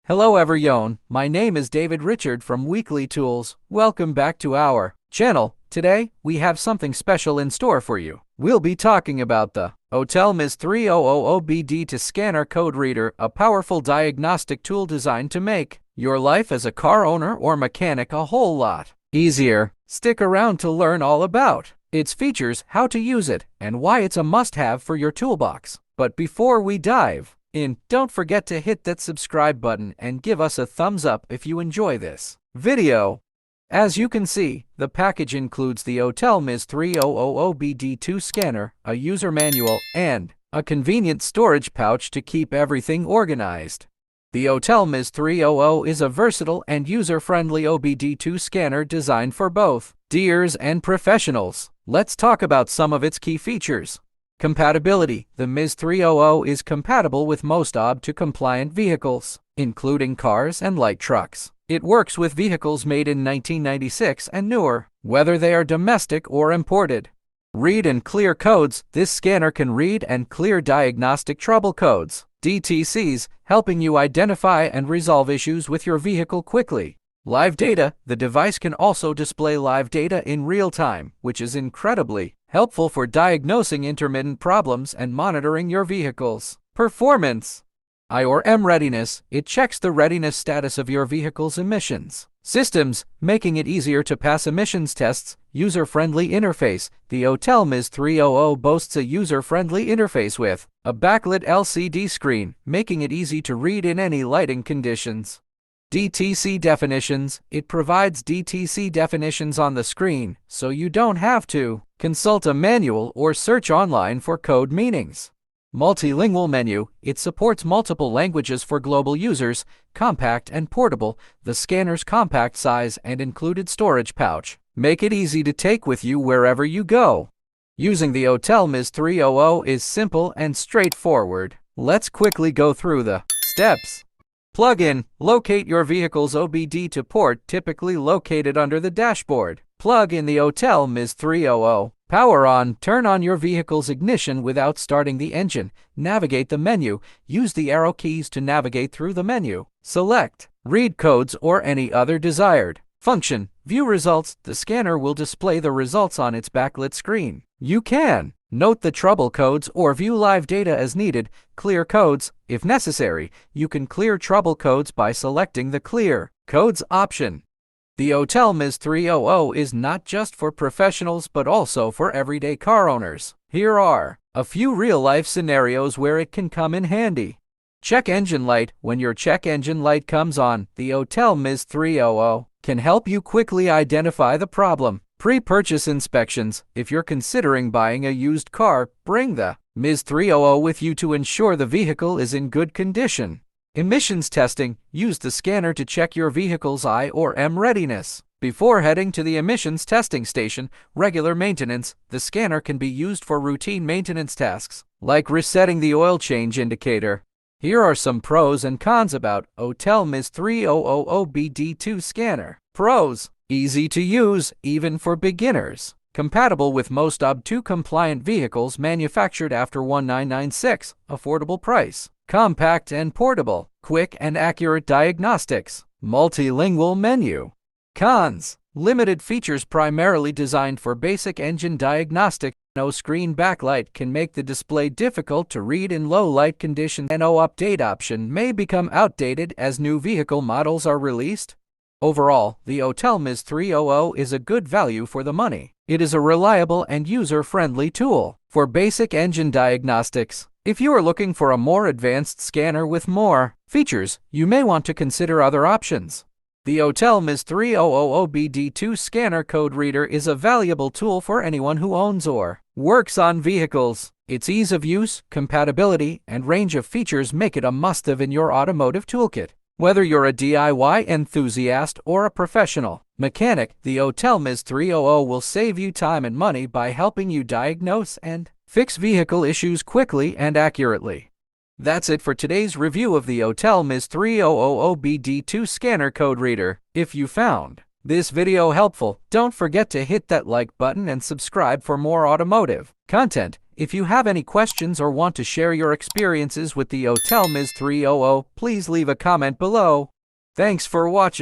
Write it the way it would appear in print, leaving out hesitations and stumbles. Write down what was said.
Hello everyone, my name is David Richard from Weekly Tools. Welcome back to our channel. Today, we have something special in store for you. We'll be talking about the Autel MS300 OBD2 scanner code reader, a powerful diagnostic tool designed to make your life as a car owner or mechanic a whole lot easier. Stick around to learn all about its features, how to use it, and why it's a must-have for your toolbox. But before we dive in, don't forget to hit that subscribe button and give us a thumbs up if you enjoy this video. As you can see, the package includes the Autel MS300 OBD2 scanner, a user manual, and a convenient storage pouch to keep everything organized. The Autel MS300 is a versatile and user-friendly OBD2 scanner designed for both deers and professionals. Let's talk about some of its key features. Compatibility. The MS300 is compatible with most OBD2 compliant vehicles, including cars and light trucks. It works with vehicles made in 1996 and newer, whether they are domestic or imported. Read and clear codes. This scanner can read and clear diagnostic trouble codes, DTCs, helping you identify and resolve issues with your vehicle quickly. Live data. The device can also display live data in real time, which is incredibly helpful for diagnosing intermittent problems and monitoring your vehicle's performance. I/M readiness. It checks the readiness status of your vehicle's emissions systems, making it easier to pass emissions tests. User-friendly interface. The Autel MS300 boasts a user-friendly interface with a backlit LCD screen, making it easy to read in any lighting conditions. DTC definitions. It provides DTC definitions on the screen, so you don't have to consult a manual or search online for code meanings. Multilingual menu. It supports multiple languages for global users. Compact and portable. The scanner's compact size and included storage pouch make it easy to take with you wherever you go. Using the Autel MS300 is simple and straightforward. Let's quickly go through the steps. Plug in. Locate your vehicle's OBD2 port, typically located under the dashboard. Plug in the Autel MS300. Power on. Turn on your vehicle's ignition without starting the engine. Navigate the menu. Use the arrow keys to navigate through the menu. Select read codes or any other desired function. View results. The scanner will display the results on its backlit screen. You can note the trouble codes or view live data as needed. Clear codes. If necessary, you can clear trouble codes by selecting the Clear Codes option. The Autel MS300 is not just for professionals but also for everyday car owners. Here are a few real-life scenarios where it can come in handy. Check engine light. When your check engine light comes on, the Autel MS300 can help you quickly identify the problem. Pre-purchase inspections. If you're considering buying a used car, bring the MS300 with you to ensure the vehicle is in good condition. Emissions testing. Use the scanner to check your vehicle's I/M readiness. Before heading to the emissions testing station, regular maintenance. The scanner can be used for routine maintenance tasks, like resetting the oil change indicator. Here are some pros and cons about Autel MS300 OBD2 scanner. Pros. Easy to use, even for beginners. Compatible with most OBD2 compliant vehicles manufactured after 1996. Affordable price. Compact and portable. Quick and accurate diagnostics. Multilingual menu. Cons. Limited features primarily designed for basic engine diagnostic. No screen backlight can make the display difficult to read in low light conditions. No update option may become outdated as new vehicle models are released. Overall, the Autel MS300 is a good value for the money. It is a reliable and user-friendly tool for basic engine diagnostics. If you are looking for a more advanced scanner with more features, you may want to consider other options. The Autel MS300 OBD2 scanner code reader is a valuable tool for anyone who owns or works on vehicles. Its ease of use, compatibility, and range of features make it a must-have in your automotive toolkit. Whether you're a DIY enthusiast or a professional mechanic, the Autel MS300 will save you time and money by helping you diagnose and fix vehicle issues quickly and accurately. That's it for today's review of the Autel MS300 OBD2 scanner code reader. If you found this video helpful, don't forget to hit that like button and subscribe for more automotive content. If you have any questions or want to share your experiences with the Autel MS300, please leave a comment below. Thanks for watching.